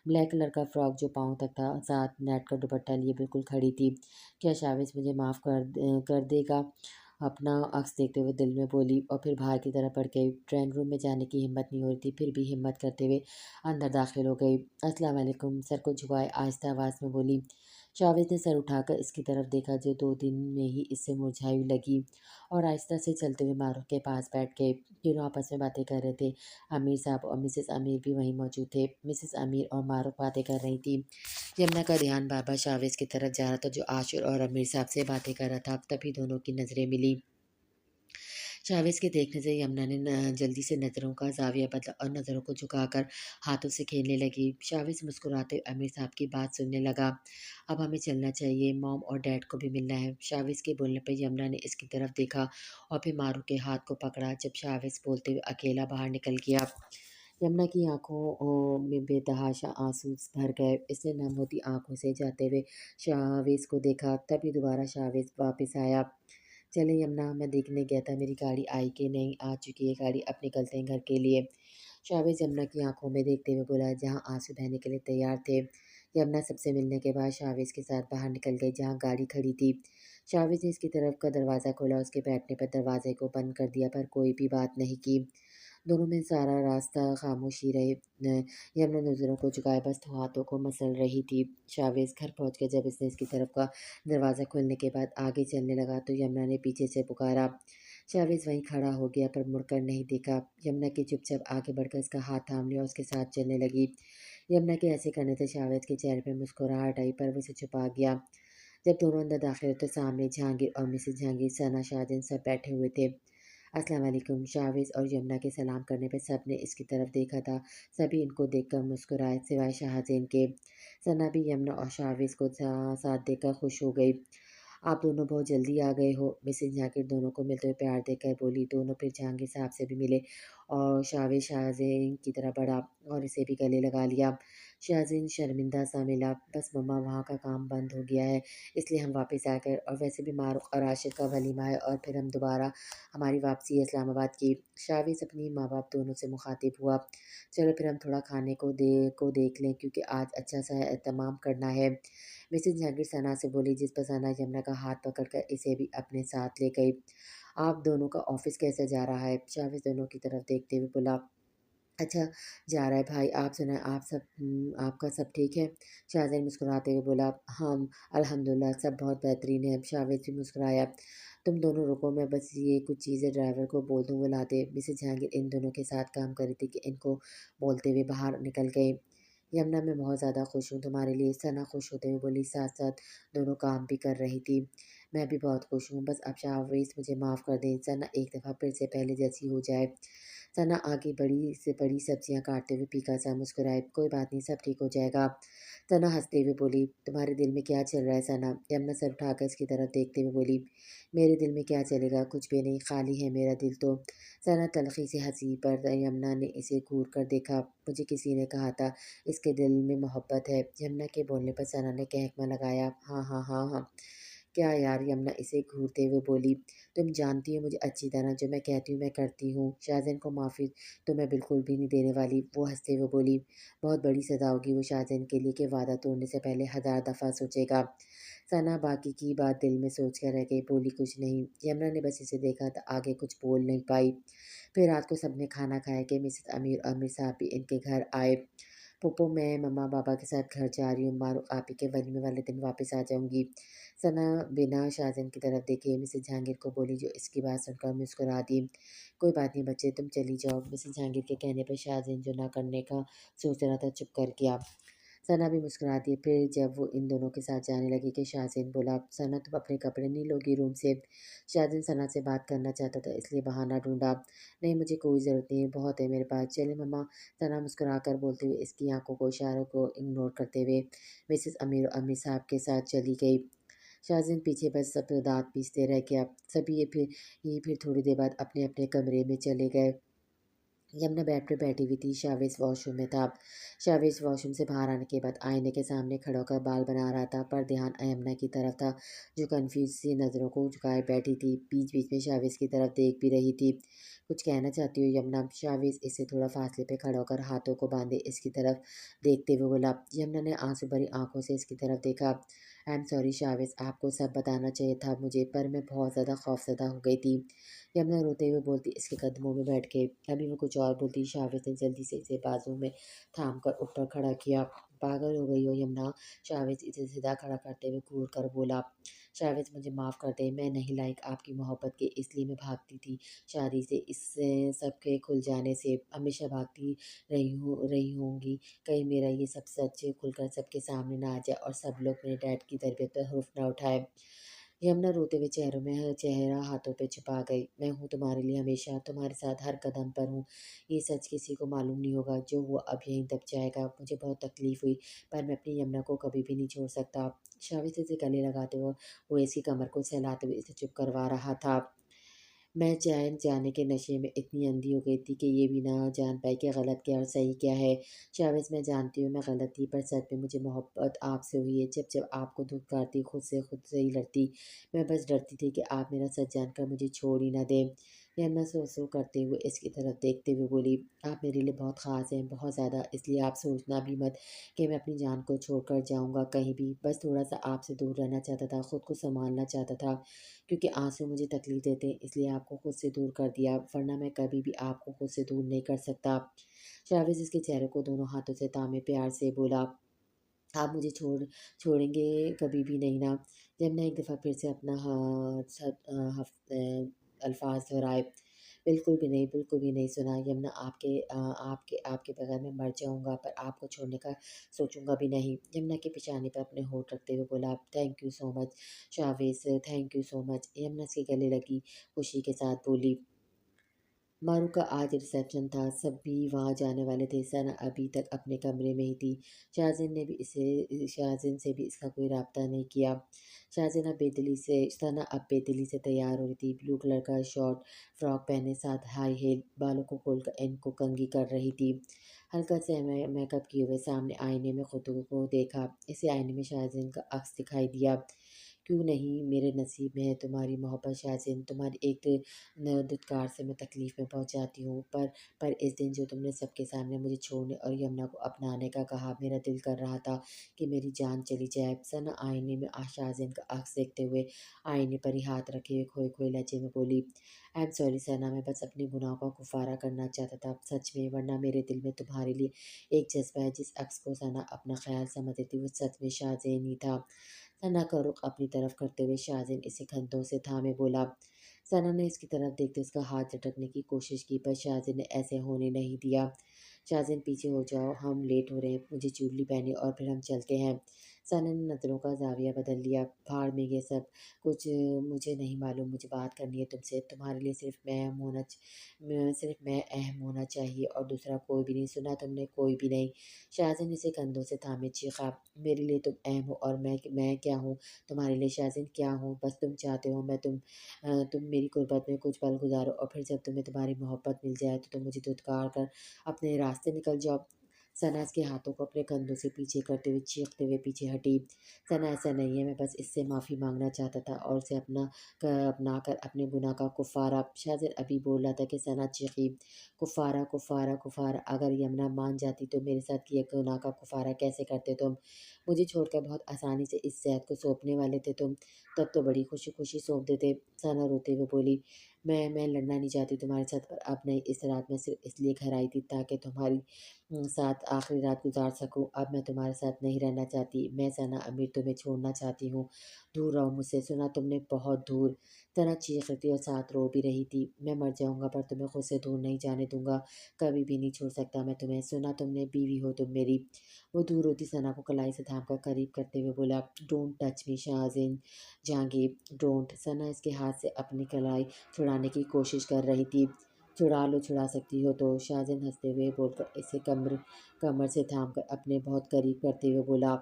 ब्लैक कलर का फ्रॉक जो पाँव तक था, साथ नेट का दुपट्टा लिए बिल्कुल खड़ी थी। क्या शाविज़ मुझे माफ़ कर देगा? अपना अक्स देखते हुए दिल में बोली और फिर बाहर की तरफ बढ़ गई। ड्राइंग रूम में जाने की हिम्मत नहीं हो रही थी, फिर भी हिम्मत करते हुए अंदर दाखिल हो गई। अस्सलाम वालेकुम, सर को झुकाए आहिस्ता आवाज़ में बोली। जावेद ने सर उठाकर इसकी तरफ देखा जो 2 दिन में ही इससे मुरझाई हुई लगी और आहिस्ता से चलते हुए मारूफ के पास बैठ गए। तीनों आपस में बातें कर रहे थे। अमीर साहब और मिसेस अमीर भी वहीं मौजूद थे। मिसेस अमीर और मारूफ बातें कर रही थी। यमुना का ध्यान बार-बार शावेज़ की तरफ जा रहा था जो आशिर और अमीर साहब से बातें कर रहा था। तभी दोनों की नज़रें मिली। शावेज़ के देखने से यमुना ने जल्दी से नज़रों का ज़ाविया बदला और नज़रों को झुकाकर हाथों से खेलने लगी। शावेज़ मुस्कुराते हुए अमीर साहब की बात सुनने लगा। अब हमें चलना चाहिए, मॉम और डैड को भी मिलना है। शावेज़ के बोलने पर यमुना ने इसकी तरफ देखा और फिर मारू के हाथ को पकड़ा जब शावेज़ बोलते हुए अकेला बाहर निकल गया। यमुना की आंखों में बेतहाशा आंसू भर गए। इसने नम होती आंखों से जाते हुए शावेज़ को देखा, तभी दोबारा शावेज़ वापस आया। चले यमुना, मैं देखने गया था मेरी गाड़ी आई कि नहीं। आ चुकी है गाड़ी, अब निकलते हैं घर के लिए। शावेज़ यमुना की आंखों में देखते हुए बोला जहाँ आंसू बहने के लिए तैयार थे। यमुना सबसे मिलने के बाद शावेज़ के साथ बाहर निकल गई जहाँ गाड़ी खड़ी थी। शावेज़ ने इसकी तरफ का दरवाज़ा खोला, उसके बैठने पर दरवाजे को बंद कर दिया पर कोई भी बात नहीं की। दोनों में सारा रास्ता खामोशी रहे। यमुना नज़रों को झुकाए बस हाथों को मसल रही थी। शावेज़ घर पहुँच गया। जब इसने इसकी तरफ का दरवाज़ा खोलने के बाद आगे चलने लगा तो यमुना ने पीछे से पुकारा। शावेज़ वहीं खड़ा हो गया पर मुड़कर नहीं देखा। यमुना की चुपचाप आगे बढ़कर इसका हाथ थाम लिया और उसके साथ चलने लगी। यमुना के ऐसे करने से शावेज़ के चेहरे पर मुस्कुराहट आई पर वो उसे छुपा गया। जब दोनों अंदर दाखिल हुए तो सामने जहांगीर और मिसेस जहांगीर, सना, शाहजहां सब बैठे हुए थे। अस्सलाम वालेकुम। शावेज़ और यमुना के सलाम करने पर सब ने इसकी तरफ देखा था। सभी इनको देखकर मुस्कुराए सिवाय शाहजहां के। सना भी यमुना और शावेज़ को साथ देखकर खुश हो गई। आप दोनों बहुत जल्दी आ गए हो। मिसेस जहांगीर दोनों को मिलते हुए प्यार देकर बोली। दोनों फिर जहांगीर साहब से भी मिले और शावेज़ शाहजहां की तरह बढ़ा और इसे भी गले लगा लिया। शाज़िन शर्मिंदा-सा मिला, "बस मम्मा वहाँ का काम बंद हो गया है, इसलिए हम वापस आ गए और वैसे भी मारूफ़ और आशिक़ का वलीमा है और फिर हम दोबारा हमारी वापसी है इस्लामाबाद की।" शाविज़ अपनी माँ-बाप दोनों से मुख़ातिब हुआ, "चलो फिर हम थोड़ा खाने को देख लें क्योंकि आज अच्छा-सा एहतमाम करना है।" मिसेज़ जहांगीर सना से बोली, जिस पर सना यमुना का हाथ पकड़कर इसे भी अपने साथ ले गई। "आप दोनों का ऑफ़िस कैसा जा रहा है?" शाविज़ दोनों की तरफ देखते हुए बोला, "अच्छा जा रहा है भाई, आप सुनाएँ आपका सब ठीक है?" शाहज़ैन मुस्कुराते हुए बोला, "हाँ, अल्हम्दुलिल्लाह सब बहुत बेहतरीन है।" शावेद भी मुस्कुराया, "तुम दोनों रुको, मैं बस ये कुछ चीज़ें ड्राइवर को बोल दूँ वो ला दे।" मिसेज़ जहांगीर इन दोनों के साथ काम कर रही थी कि इनको बोलते हुए बाहर निकल गई। "यमुना मैं बहुत ज़्यादा खुश हूँ तुम्हारे लिए," सना खुश होते हुए बोली, साथ-साथ दोनों काम भी कर रही थी। "मैं भी बहुत खुश हूँ, बस अब शावेज़ मुझे माफ़ कर दें, सना एक दफ़ा फिर से पहले जैसी हो जाए।" सना आगे बड़ी से बड़ी सब्जियां काटते हुए फीका सा मुस्कुराए, "कोई बात नहीं, सब ठीक हो जाएगा।" सना हंसते हुए बोली, "तुम्हारे दिल में क्या चल रहा है सना?" यमुना सर उठाकर इसकी तरफ देखते हुए बोली, "मेरे दिल में क्या चलेगा, कुछ भी नहीं, खाली है मेरा दिल तो।" सना तलखी से हंसी, पर यमुना ने इसे घूर कर देखा। "मुझे किसी ने कहा था इसके दिल में मोहब्बत है।" यमुना के बोलने पर सना ने कहकमा लगाया, "हाँ हाँ हाँ हाँ।" "क्या यार," यमुना इसे घूरते हुए बोली, "तुम जानती हो मुझे अच्छी तरह, जो मैं कहती हूँ मैं करती हूँ। शाहज़ैन को माफ़ी तो मैं बिल्कुल भी नहीं देने वाली।" वो हंसते हुए बोली, "बहुत बड़ी सज़ा होगी वो शाहज़ैन के लिए कि वादा तोड़ने से पहले हज़ार दफ़ा सोचेगा।" सना बाकी की बात दिल में सोच कर रह गई, बोली कुछ नहीं। यमुना ने बस इसे देखा तो आगे कुछ बोल नहीं पाई। फिर रात को सबने खाना खाया कि मिसेस अमीर और अमीर साहब भी इनके घर आए। "पुप्पो मैं मम्मा-पापा के साथ घर जा रही हूँ, मारूफ़ आपी के वलीमे वाले दिन वापस आ जाऊँगी।" सना बिना शाहज़ैन की तरफ देखे मिसेस जहांगीर को बोली, जो इसकी बात सुनकर मुस्कुरा दी। "कोई बात नहीं बच्चे, तुम चली जाओ।" मिसेस जहांगीर के कहने पर शाहज़ैन जो ना करने का सोच रहा था चुप कर गया। सना भी मुस्कुरा दी। फिर जब वो इन दोनों के साथ जाने लगी कि शाहज़ैन बोला, "सना तुम अपने कपड़े नहीं लोगी रूम से?" शाहज़ैन सना से बात करना चाहता था इसलिए बहाना ढूँढा। "नहीं मुझे कोई ज़रूरत नहीं है, बहुत है मेरे पास। चलें मम्मा?" सना मुस्कुराकर बोलते हुए इसकी आँखों को इशारों को इग्नोर करते हुए मिसेस अमीर और अमीर साहब के साथ चली गई। शाहज़ैन पीछे बस सब दाँत पीसते रह गया। सभी ये फिर थोड़ी देर बाद अपने-अपने कमरे में चले गए। यमुना बेड पे बैठी हुई थी, शावेज़ वॉशरूम में था। शावेज़ वॉशरूम से बाहर आने के बाद आईने के सामने खड़ा होकर बाल बना रहा था, पर ध्यान यमुना की तरफ था, जो कन्फ्यूज़ सी नज़रों को झुकाए बैठी थी। बीच-बीच में शावेज़ की तरफ देख भी रही थी। "कुछ कहना चाहती हो यमुना?" शावेज़ इससे थोड़ा फासले पे खड़ा होकर हाथों को बांधे इसकी तरफ देखते हुए बोला। यमुना ने आंसू भरी आँखों से इसकी तरफ देखा। "आई एम सॉरी शावेज़, आपको सब बताना चाहिए था मुझे, पर मैं बहुत ज़्यादा खौफ़ज़दा हो गई थी।" यमुना रोते हुए बोलती, इसके कदमों में बैठ के। अभी वो कुछ और बोलती, शावेज़ ने जल्दी से इसे बाजू में थाम कर उठकर खड़ा किया। "पागल हो गई हो यमुना?" शावेज़ इसे सीधा खड़ा करते हुए घूर कर बोला। "शावेज़ मुझे माफ़ कर दें, मैं नहीं लायक आपकी मोहब्बत के, इसलिए मैं भागती थी शादी से, इस सब के खुल जाने से। हमेशा भागती रही होंगी, कहीं मेरा ये सब सच खुलकर सबके सामने ना आ जाए और सब लोग मेरे डैड की तरबियत पर हर्फ़ ना उठाएँ।" यमुना रोते हुए चेहरा हाथों पे छुपा गई। "मैं हूँ तुम्हारे लिए हमेशा, तुम्हारे साथ हर कदम पर हूँ। ये सच किसी को मालूम नहीं होगा, जो हुआ अब यहीं दब जाएगा। मुझे बहुत तकलीफ़ हुई, पर मैं अपनी यमुना को कभी भी नहीं छोड़ सकता।" शाविज़ इसे गले लगाते हुए वो इसकी कमर को सहलाते हुए इसे चुप करवा रहा था। मैं चैन जाने के नशे में इतनी अंधी हो गई थी कि ये भी ना जान पाई कि गलत क्या और सही क्या है। शाहबाज़ मैं जानती हूँ मैं गलत थी, पर सच में मुझे मोहब्बत आपसे हुई है। जब-जब आपको धुतकारती खुद से ही लड़ती। मैं बस डरती थी कि आप मेरा सच जानकर मुझे छोड़ ही ना दें। यमुना सो-सो करते हुए इसकी तरफ देखते हुए बोली, "आप मेरे लिए बहुत ख़ास हैं, बहुत ज़्यादा, इसलिए आप सोचना भी मत कि मैं अपनी जान को छोड़कर जाऊँगा कहीं भी। बस थोड़ा-सा आपसे दूर रहना चाहता था, खुद को सँभालना चाहता था। क्योंकि आँसू मुझे तकलीफ़ देते हैं, इसलिए आपको खुद से दूर कर दिया, वरना मैं कभी भी आपको खुद से दूर नहीं कर सकता।" शाविज़ इसके चेहरे को दोनों हाथों से थामे प्यार से बोला, "आप मुझे छोड़ेंगे कभी भी नहीं ना?" यमुना एक दफ़ा फिर से अपना अल्फ़ाज़ दोहराए, "बिल्कुल भी नहीं, बिल्कुल भी नहीं सुना यमुना, आपके बगैर मैं मर जाऊँगा, पर आपको छोड़ने का सोचूँगा भी नहीं।" यमुना के पेशानी पर अपने होंठ रखते हुए बोला, "thank you so much Chavez, thank you so much." Yamuna इसके गले लगी, खुशी के साथ बोली। मारू का आज रिसेप्शन था, सभी वहाँ जाने वाले थे। सना अभी तक अपने कमरे में ही थी। शाज़िन से भी इसका कोई राब्ता नहीं किया। सना अब बेदिली से तैयार हो रही थी। ब्लू कलर का शॉर्ट फ्रॉक पहने साथ हाई हील, बालों को खोलकर इनको कंघी कर रही थी। हल्का से मेकअप किए हुए सामने आईने में खुद को देखा। इसी आईने में शाहज़ीन का अक्स दिखाई दिया। क्यों नहीं मेरे नसीब में है तुम्हारी मोहब्बत शाहज़ीन, तुम्हारी एक न धुतकार से मैं तकलीफ़ में पहुँच जाती हूँ। पर इस दिन जो तुमने सबके सामने मुझे छोड़ने और यमुना को अपनाने का कहा, मेरा दिल कर रहा था कि मेरी जान चली जाए। सना आईने में शाहज़ीन का अक्स देखते हुए आईने पर ही हाथ रखे हुए खोए-खोए लहजे में बोली, आई एम सॉरी सना, मैं बस अपने गुनाहों का कुफ़ारा करना चाहता था, सच में, वरना मेरे दिल में तुम्हारे लिए एक जज़्बा है। जिस अक्स को सना अपना ख़्याल समझती थी, वो सच में शाहज़ेन ही था। सना का रुख अपनी तरफ करते हुए शाहज़ेन इसे कंधों से थामे बोला। सना ने इसकी तरफ देखते उसका हाथ झटकने की कोशिश की, पर शाहज़ेन ने ऐसे होने नहीं दिया। शाहज़ेन, पीछे हो जाओ, हम लेट हो रहे हैं, मुझे चूड़ली पहने और फिर हम चलते हैं। सना ने नज़रों का ज़ाविया बदल लिया। भाड़ में ये सब कुछ, मुझे नहीं मालूम, मुझे बात करनी है तुमसे। तुम्हारे लिए सिर्फ मैं अहम होना चाहिए और दूसरा कोई भी नहीं। सुना तुमने? कोई भी नहीं। शाहज़ेन इसे कंधों से थामे चीखा, मेरे लिए तुम अहम हो और मैं क्या हूँ तुम्हारे लिए शाहज़ेन, क्या हूँ? बस तुम चाहते हो तुम मेरी गुर्बत में कुछ पल गुज़ारो और फिर जब तुम्हें तुम्हारी मोहब्बत मिल जाए तो तुम मुझे धुतकार कर अपने रास्ते निकल जाओ। सना इसके हाथों को अपने कंधों से पीछे करते हुए चीखते हुए पीछे हटी। सना, ऐसा नहीं है, मैं बस इससे माफ़ी माँगना चाहता था और उसे अपना कर अपने गुनाह का कुफ़ारा। शाहज़ेन अभी बोल रहा था कि सना चीखी, कुफ़ारा, कुफ़ारा, कुफ़ारा, अगर यमुना मान जाती तो मेरे साथ किए गुनाह का कुफ़ारा कैसे करते तुम? मुझे छोड़कर बहुत आसानी से इस ज़ैद को सौंपने वाले थे तुम, तब तो बड़ी खुशी-खुशी सौंप देते। सना रोते हुए बोली, मैं लड़ना नहीं चाहती तुम्हारे साथ, पर अब नहीं, इस रात मैं सिर्फ़ इसलिए घर आई थी ताकि तुम्हारी साथ आखिरी रात गुज़ार सकूँ। अब मैं तुम्हारे साथ नहीं रहना चाहती। मैं सना अमीर तुम्हें छोड़ना चाहती हूँ। दूर रहो मुझसे, सुना तुमने? बहुत दूर। सना चीख रही थी और साथ रो भी रही थी। मैं मर जाऊँगा पर तुम्हें खुद से दूर नहीं जाने दूँगा। कभी भी नहीं छोड़ सकता मैं तुम्हें। सुना तुमने? बीवी हो तुम मेरी। वो दूर होती सना को कलाई से थामकर करीब करते हुए बोला, don't touch me Shahzen Jahangir, don't. Sana इसके हाथ से अपनी कलाई छुड़ाने की कोशिश कर रही थी। छुड़ा लो, छुड़ा सकती हो तो, शाहज़ेन हंसते हुए बोलकर इसे कमर से थामकर अपने बहुत करीब करते हुए बोला।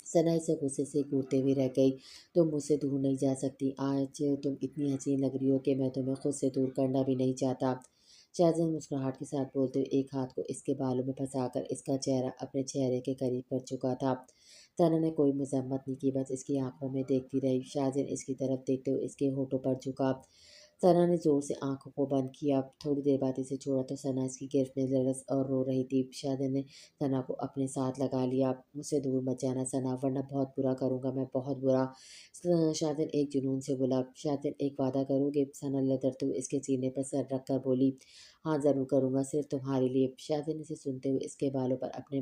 सना इसे गुस्से से घूरते हुए रह गई, तुम मुझसे दूर नहीं जा सकती। आज तुम इतनी हसीन लग रही हो कि मैं तुम्हें खुद से दूर करना भी नहीं चाहता। शाहज़ेन मुस्कुराहट के साथ बोलते हुए एक हाथ को इसके बालों में फंसाकर इसका चेहरा अपने चेहरे के करीब कर चुका था। सना ने कोई मजम्मत नहीं की, बस इसकी आंखों में देखती रही। शाहज़ेन इसकी तरफ देखते हुए इसके होठों पर झुका। सना ने ज़ोर से आंखों को बंद किया। थोड़ी देर बाद इसे छोड़ा तो सना इसकी गिरफ्त में लरस और रो रही थी। शाहज़ेन ने सना को अपने साथ लगा लिया। मुझसे दूर मत जाना सना, वरना बहुत बुरा करूँगा मैं, बहुत बुरा। शाहज़ेन एक जुनून से बोला। शाहज़ेन, एक वादा करोगे? सना लदरते हुए इसके सीने पर सर रखकर बोली, हाँ ज़रूर करूँगा, सिर्फ तुम्हारे लिए। शाहज़ेन इसे सुनते हुए इसके बालों पर अपने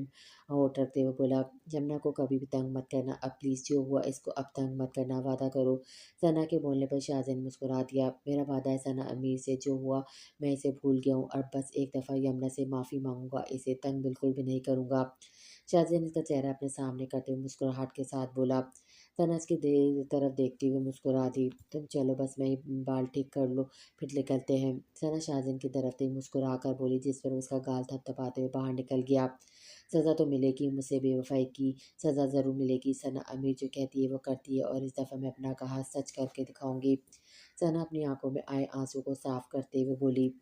होठ रखते हुए बोला, यमुना को कभी भी तंग मत करना, अब प्लीज़, जो हुआ इसको अब तंग मत करना, वादा करो। सना के बोलने पर शाहज़ेन मुस्कुरा दिया। मेरा वादा है सना अमीर से, जो हुआ मैं इसे भूल गया हूँ और बस एक दफ़ा यमुना से माफ़ी माँगूँगा, इसे तंग बिल्कुल भी नहीं करूँगा। शाहज़ेन इसका चेहरा अपने सामने करते हुए मुस्कुराहट के साथ बोला। सना इसकी तरफ देखती हुई मुस्कुरा दी। तुम चलो, बस मैं ही बाल ठीक कर लो, फिर निकलते हैं। सना शाहज़ेन की तरफ से मुस्कुरा कर बोली, जिस पर उसका गाल थपथपाते हुए बाहर निकल गया। सज़ा तो मिलेगी मुझसे, बेवफ़ाई की सज़ा ज़रूर मिलेगी। सना अमीर जो कहती है वो करती है और इस दफ़ा मैं अपना कहा सच करके दिखाऊंगी। सना अपनी आंखों में आए आंसू को साफ करते हुए बोली।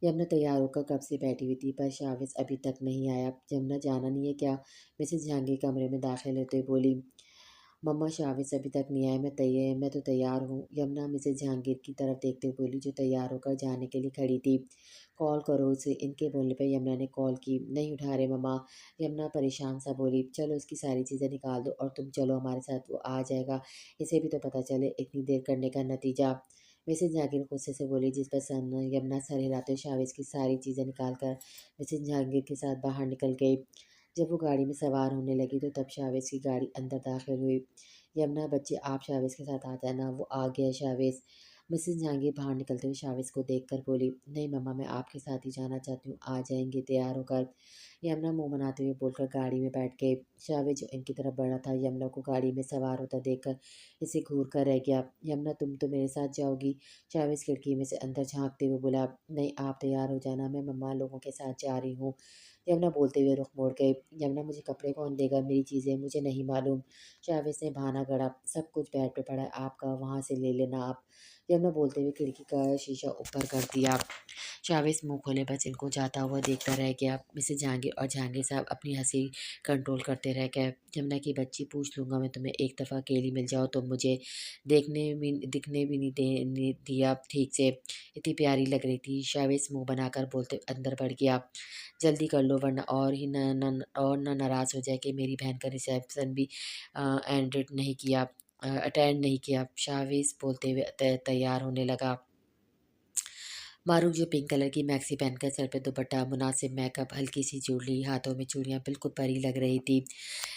यमुना तैयार होकर कब से बैठी हुई थी, पर शाविज अभी तक नहीं आया। यमुना जाना नहीं है क्या? मिसेज जहांगीर कमरे में दाखिल होते हुए बोली। मम्मा, शाविज अभी तक नहीं आया, मैं तो तैयार हूँ। यमुना मिसेज जहांगीर की तरफ देखते हुए बोली, जो तैयार होकर जाने के लिए खड़ी थी। कॉल करो उसे। इनके बोलने पर यमुना ने कॉल की। नहीं उठा रहे मम्मा। यमुना परेशान सा बोली। चलो उसकी सारी चीज़ें निकाल दो और तुम चलो हमारे साथ, वो आ जाएगा, इसे भी तो पता चले इतनी देर करने का नतीजा। मिसेज जहांगीर गुस्से से बोली, जिस पर यमुना सर हिलाते हुए शाविज की सारी चीज़ें निकाल कर मिसेज जहांगीर के साथ बाहर निकल गई। जब वो गाड़ी में सवार होने लगी तो तब शावेज़ की गाड़ी अंदर दाखिल हुई। यमुना, बच्चे आप शावेज़ के साथ आ जाना, वो आ गया है शावेज़। मिसेस जहांगीर बाहर निकलते हुए शावेज़ को देखकर बोली, नहीं मम्मा, मैं आपके साथ ही जाना चाहती हूँ, आ जाएंगे तैयार होकर। यमुना मुंह बनाते हुए बोलकर गाड़ी में बैठ गई। शावेज़ जो इनकी तरफ बढ़ा था, यमुना को गाड़ी में सवार होता देखकर इसे घूर कर रह गया। यमुना, तुम तो मेरे साथ जाओगी? शावेज़ खिड़की में से अंदर झांकते हुए बोला। नहीं, आप तैयार हो जाना, मैं मम्मा लोगों के साथ जा रही हूँ। यमुना बोलते हुए रुख मोड़ गई। यमुना, मुझे कपड़े कौन देगा? मेरी चीज़ें मुझे नहीं मालूम। शाविज़ ने बहाना गढ़ा, सब कुछ बेड पे पड़ा है आपका, वहाँ से ले लेना आप। यमुना बोलते हुए खिड़की का शीशा ऊपर कर दिया। शाविस मुंह खोले बस इनको जाता हुआ देखता रह गया। मिसेस जहांगीर और जहांगीर साहब अपनी हंसी कंट्रोल करते रह गए। यमुना की बच्ची, पूछ लूंगा मैं तुम्हें, एक दफ़ा अकेली मिल जाओ तो मुझे दिखने भी नहीं दिया ठीक से। इतनी प्यारी लग रही थी। शाविस मुंह बनाकर बोलते अंदर बढ़ गया। जल्दी कर लो वरना और ही न नाराज़ हो जाए कि मेरी बहन का रिसेप्शन भी अटेंड नहीं किया। शाविस बोलते हुए तैयार होने लगा। मारूफ जो पिंक कलर की मैक्सी पहनकर, सर पे दुपट्टा, मुनासिब मेकअप, हल्की सी ज्वेलरी, हाथों में चूड़ियाँ, बिल्कुल परी लग रही थी।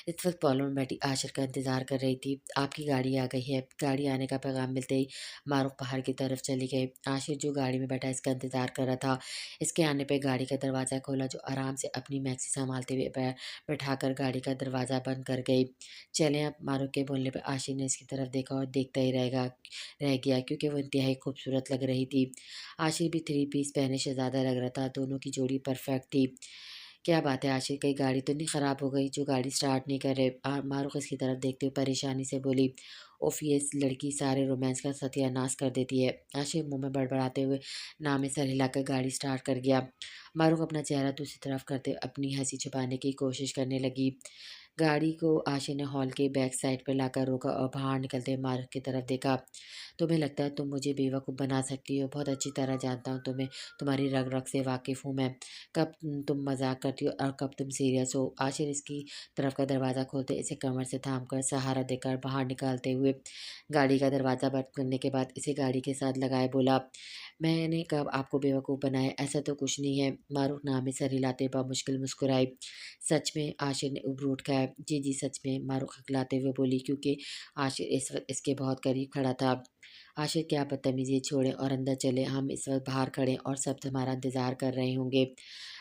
इस वक्त पॉलों में बैठी आशिर का इंतजार कर रही थी। आपकी गाड़ी आ गई है। गाड़ी आने का पैगाम मिलते ही मारूफ पहाड़ की तरफ चली गई। आशिर जो गाड़ी में बैठा इसका इंतजार कर रहा था। इसके आने पर गाड़ी का दरवाज़ा खोला, जो आराम से अपनी मैक्सी संभालते हुए बैठाकर गाड़ी का दरवाज़ा बंद कर गई। चलें अब। मारूफ के बोलने पर आशिर ने इसकी तरफ देखा और देखता ही रह गया, क्योंकि वो इंतहाई खूबसूरत लग रही थी। आशिर भी थ्री पीस पहने शहजादा लग रहा था। दोनों की जोड़ी परफेक्ट थी। क्या बात है आशिर, कहीं गाड़ी तो नहीं ख़राब हो गई जो गाड़ी स्टार्ट नहीं कर रहे? मारूख इसकी तरफ देखते हुए परेशानी से बोली। उफ, ये इस लड़की सारे रोमांस का सत्यानाश कर देती है। आशिर मुंह में बड़बड़ाते हुए नाम में सर हिलाकर गाड़ी स्टार्ट कर गया। मारूख अपना चेहरा दूसरी तरफ करते अपनी हंसी छुपाने की कोशिश करने लगी। गाड़ी को आशिर ने हॉल के बैक साइड पर लाकर रोका और बाहर निकलते हुए मारूख की तरफ देखा। तुम्हें लगता है तुम मुझे बेवकूफ़ बना सकती हो? बहुत अच्छी तरह जानता हूँ तुम्हें। तुम्हारी रग रग से वाकिफ़ हूँ मैं। कब तुम मजाक करती हो और कब तुम सीरियस हो। आशिर इसकी तरफ का दरवाज़ा खोलते इसे कमर से थामकर सहारा देकर बाहर निकालते हुए गाड़ी का दरवाज़ा बंद करने के बाद इसे गाड़ी के साथ लगाए बोला, मैंने कब आपको बेवकूफ़ बनाया? ऐसा तो कुछ नहीं है। मारूफ नाम में सर हिलाते मुश्किल मुस्कुराई। सच में? आशिर ने उबरू उठाया। जी जी सच में, मारूफ हकलाते हुए बोली, क्योंकि आशिर इस वक्त इसके बहुत करीब खड़ा था। आशिर क्या बदतमीजी, छोड़े और अंदर चले। हम इस वक्त बाहर खड़े और सब हमारा इंतज़ार कर रहे होंगे।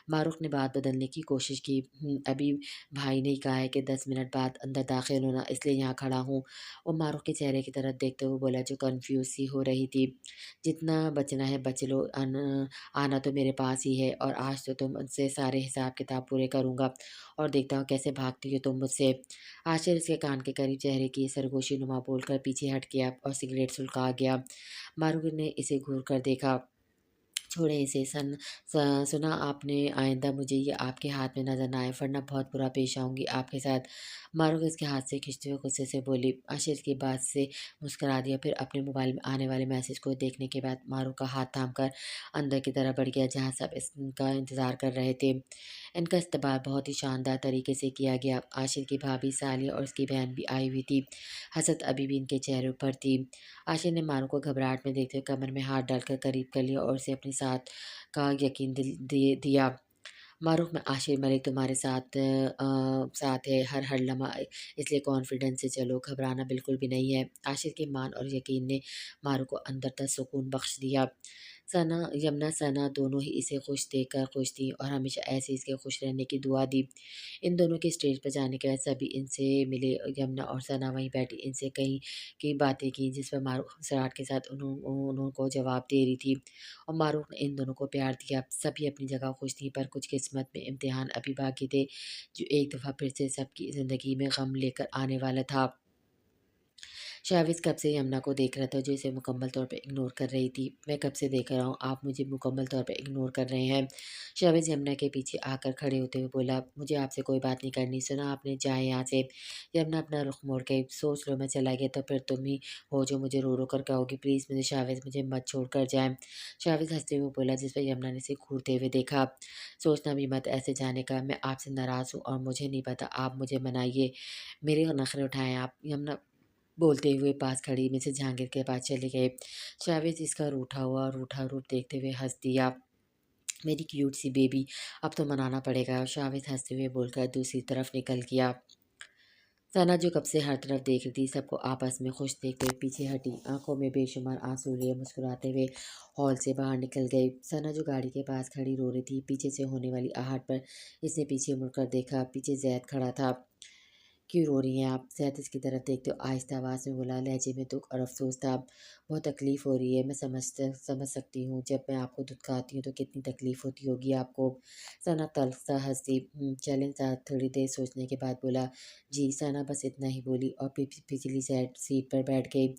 मारूफ ने बात बदलने की कोशिश की। अभी भाई ने कहा है कि 10 मिनट बाद अंदर दाखिल होना, इसलिए यहाँ खड़ा हूँ। वो मारूफ के चेहरे की तरफ देखते हुए बोला, जो कन्फ्यूज सी हो रही थी। जितना बचना है बच लो। आना तो मेरे पास ही है और आज तो तुमसे सारे हिसाब किताब पूरे करूँगा और देखता हूँ कैसे भागती हो तुम मुझसे। आशिर इसके कान के करीब चेहरे की सरगोशी नुमा बोलकर पीछे हट गया और सिगरेट सुलगा गया। मारूफ ने इसे घूर कर देखा। छोड़े इसे। सुना आपने, आइंदा मुझे ये आपके हाथ में नजर ना आए वरना बहुत बुरा पेश आऊंगी आपके साथ। मारूफ इसके हाथ से खींचते हुए गुस्से से बोली। आशिर की बात से मुस्कुरा दिया, फिर अपने मोबाइल में आने वाले मैसेज को देखने के बाद मारूफ का हाथ थामकर अंदर की तरफ बढ़ गया, जहाँ सब इसका इंतजार कर रहे थे। इनका इस्तकबाल बहुत ही शानदार तरीके से किया गया। आशिर की भाभी सालिया और उसकी बहन भी आई हुई थी। हसरत अभी भी इनके चेहरे पर थी। आशिर ने मारू को घबराहट में देखते हुए कमर में हाथ डालकर करीब कर लिया और उसे अपने साथ का यकीन दिया। मारूफ में आशिर मलिक तुम्हारे साथ है हर लम्हा, इसलिए कॉन्फिडेंस से चलो, घबराना बिल्कुल भी नहीं है। आशिर के मान और यकीन ने मारूफ को अंदर तक सुकून बख्श दिया। यमुना सना दोनों ही इसे खुश देखकर खुश थी और हमेशा ऐसे इसके खुश रहने की दुआ दी। इन दोनों के स्टेज पर जाने के बाद सभी इनसे मिले। यमुना और सना वहीं बैठी इनसे कई की बातें की, जिस पर मारूफ सराहत के साथ उनको जवाब दे रही थी और मारूफ ने इन दोनों को प्यार दिया। सभी अपनी जगह खुश थी, पर कुछ किस्मत में इम्तिहान अभी बाकी थे, जो एक दफ़ा फिर से सबकी ज़िंदगी में गम लेकर आने वाला था। शाविज़ कब से यमुना को देख रहा था, जो इसे मुकम्मल तौर पे इग्नोर कर रही थी। मैं कब से देख रहा हूँ, आप मुझे मुकम्मल तौर पे इग्नोर कर रहे हैं। शाविज़ यमुना के पीछे आकर खड़े होते हुए बोला, मुझे आपसे कोई बात नहीं करनी, सुना आपने, जाए यहाँ से। यमुना अपना रुख मोड़ गई। सोच लो मैं चला गया तो फिर तुम ही हो जो मुझे रो रो कर कहोगी, प्लीज़ मुझे शाविज़, मुझे मत छोड़ कर जाए। शाविज़ हंसते हुए बोला, जिस पर यमुना ने इसे घूरते हुए देखा। सोचना भी मत ऐसे जाने का, मैं आपसे नाराज़ हूँ और मुझे नहीं पता, आप मुझे मनाइए, मेरे नखरे उठाएँ आप। यमुना बोलते हुए पास खड़ी मिसेस जहांगीर के पास चले गए। शाविज़ इसका रूठा रूप देखते हुए हंस दिया। मेरी क्यूट सी बेबी, अब तो मनाना पड़ेगा। शाविज़ हंसते हुए बोलकर दूसरी तरफ निकल गया। सना जो कब से हर तरफ देख रही थी, सबको आपस में खुश देखते हुए पीछे हटी, आंखों में बेशुमार आंसू लिए मुस्कुराते हुए हॉल से बाहर निकल गई। सना जो गाड़ी के पास खड़ी रो रही थी, पीछे से होने वाली आहट पर इसने पीछे मुड़कर देखा। पीछे जैद खड़ा था। क्यों रो रही हैं आप? ज़ैद इसकी तरफ देखते हुए आहिस्ता आवाज़ में बोला, लहजे में दुःख और अफ़सोस था। बहुत तकलीफ़ हो रही है, मैं समझ सकती हूँ। जब मैं आपको दुत्कारती हूँ तो कितनी तकलीफ़ होती होगी आपको। सना तल्ख़ सा हँसी चैलेंज सा थोड़ी देर सोचने के बाद बोला, जी। सना बस इतना ही बोली और पिछली सीट पर बैठ गई।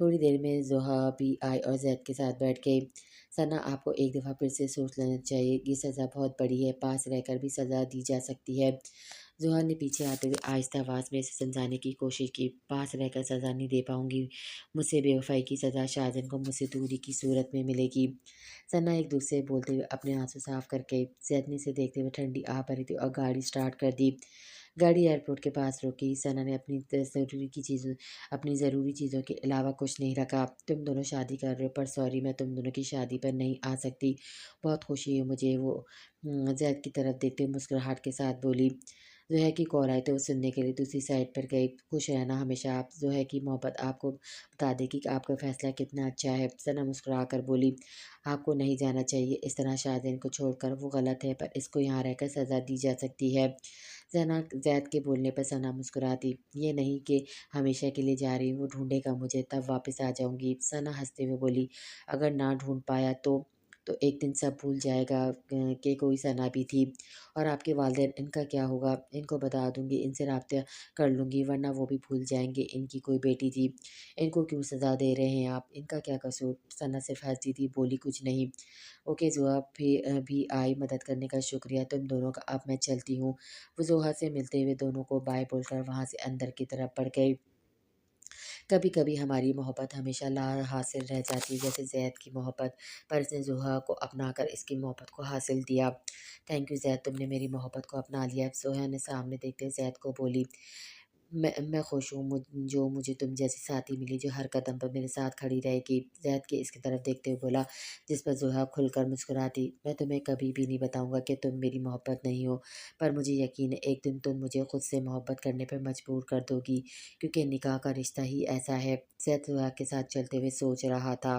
थोड़ी देर में ज़ोहा भी आई और ज़ैद के साथ बैठ गई। सना, आपको एक दफ़ा फिर से सोच लेना चाहिए। ये सज़ा बहुत बड़ी है, पास रहकर भी सज़ा दी जा सकती है। ज़ोहर ने पीछे आते हुए आहिस्ता आवाज़ में इसे समझाने की कोशिश की, पास रहकर सज़ा नहीं दे पाऊँगी। मुझसे बेवफ़ाई की सज़ा शाहज़ान को मुझसे दूरी की सूरत में मिलेगी। सना एक दूसरे बोलते हुए अपने आँसू साफ़ करके ज़ैद ने इसे देखते हुए ठंडी आह भरी थी और गाड़ी स्टार्ट कर दी। गाड़ी एयरपोर्ट के पास रुकी। सना ने अपनी ज़रूरी चीज़ों के अलावा कुछ नहीं रखा। तुम दोनों शादी कर रहे हो, पर सॉरी, मैं तुम दोनों की शादी पर नहीं आ सकती। बहुत खुशी है मुझे। वो ज़ैद की तरफ देखते हुए मुस्कुराहट के साथ बोली। ज़ोहै की कॉल आई तो वो सुनने के लिए दूसरी साइड पर गई। खुश रहना हमेशा आप। ज़ोहै की मोहब्बत आपको बता देगी कि आपका फ़ैसला कितना अच्छा है। सना मुस्कुरा कर बोली, आपको नहीं जाना चाहिए इस तरह शाहज़ैन को छोड़कर, वो गलत है, पर इसको यहाँ रहकर सज़ा दी जा सकती है। ज़ैद के बोलने पर सना मुस्कुराती, ये नहीं कि हमेशा के लिए जा रही हूँ, वो ढूँढेगा मुझे तब वापस आ जाऊँगी। सना हँसते हुए बोली, अगर ना ढूँढ पाया तो एक दिन सब भूल जाएगा कि कोई सना भी थी। और आपके वालिदैन, इनका क्या होगा? इनको बता दूँगी, इनसे राब्ता कर लूँगी, वरना वो भी भूल जाएँगे इनकी कोई बेटी थी। इनको क्यों सज़ा दे रहे हैं आप? इनका क्या कसूर? सना सिर्फ़ हँसती थी, बोली कुछ नहीं। ओके ज़ोया, भी आई मदद करने का शुक्रिया तुम दोनों का, अब मैं चलती हूँ। वो ज़ोहा से मिलते हुए दोनों को बाय बोलकर वहाँ से अंदर की तरफ बढ़ गई। कभी कभी हमारी मोहब्बत हमेशा ला हासिल रह जाती है, जैसे ज़ैद की मोहब्बत, पर इसने ज़ोहा को अपनाकर इसकी मोहब्बत को हासिल दिया। थैंक यू ज़ैद, तुमने मेरी मोहब्बत को अपना लिया। ज़ोहा ने सामने देखते हुए ज़ैद को बोली, मैं खुश हूँ जो मुझे तुम जैसी साथी मिली, जो हर कदम पर मेरे साथ खड़ी रहेगी। ज़ैद के इसकी तरफ देखते हुए बोला, जिस पर ज़ोहा खुलकर मुस्कुराती। मैं तुम्हें कभी भी नहीं बताऊंगा कि तुम मेरी मोहब्बत नहीं हो, पर मुझे यकीन है एक दिन तुम मुझे खुद से मोहब्बत करने पर मजबूर कर दोगी, क्योंकि निकाह का रिश्ता ही ऐसा है। ज़ैद ज़ोहा के साथ चलते हुए सोच रहा था।